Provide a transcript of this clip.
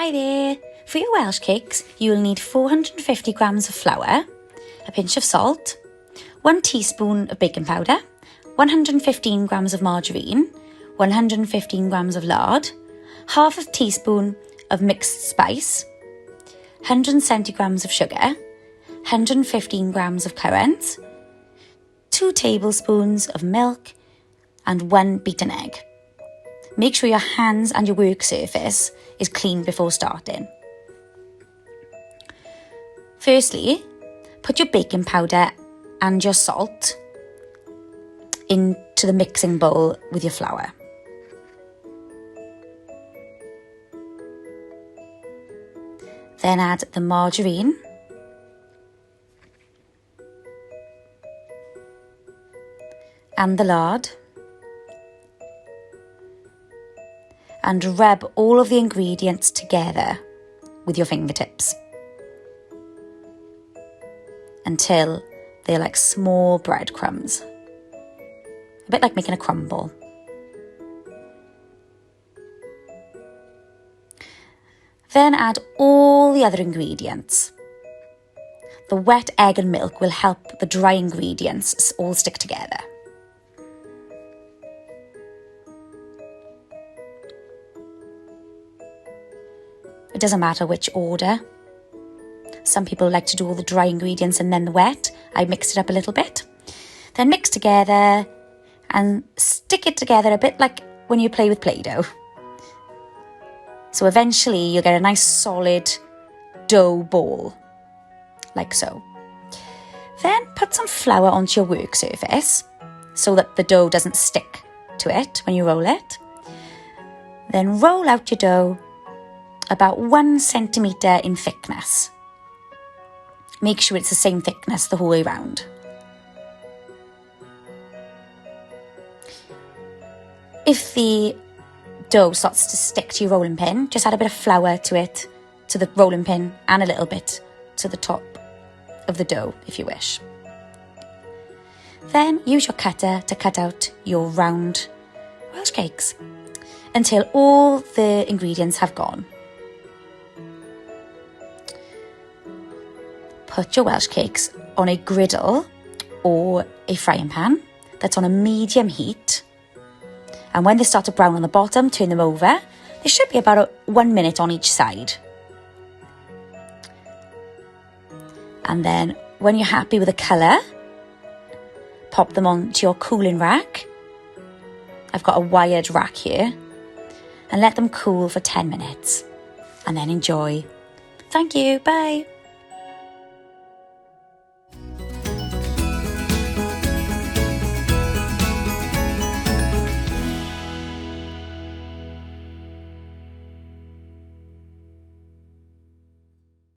Hi there! For your Welsh cakes, you will need 450 grams of flour, a pinch of salt, 1 teaspoon of baking powder, 115 grams of margarine, 115 grams of lard, half a teaspoon of mixed spice, 170 grams of sugar, 115 grams of currants, 2 tablespoons of milk, and 1 beaten egg. Make sure your hands and your work surface is clean before starting. Firstly, put your baking powder and your salt into the mixing bowl with your flour. Then add the margarine, and the lard, and rub all of the ingredients together with your fingertips until they're like small breadcrumbs, a bit like making a crumble. Then add all the other ingredients. The wet egg and milk will help the dry ingredients all stick together. It doesn't matter which order. Some people like to do all the dry ingredients and then the wet. I mixed it up a little bit. Then mix together and stick it together a bit like when you play with Play-Doh. So eventually you'll get a nice solid dough ball, like so. Then put some flour onto your work surface so that the dough doesn't stick to it when you roll it. Then roll out your dough about 1 centimetre in thickness. Make sure it's the same thickness the whole way round. If the dough starts to stick to your rolling pin, just add a bit of flour to it, to the rolling pin, and a little bit to the top of the dough if you wish. Then use your cutter to cut out your round Welsh cakes until all the ingredients have gone. Put your Welsh cakes on a griddle or a frying pan that's on a medium heat. And when they start to brown on the bottom, turn them over. They should be about 1 minute on each side. And then when you're happy with the colour, pop them onto your cooling rack. I've got a wired rack here. And let them cool for 10 minutes. And then enjoy. Thank you. Bye.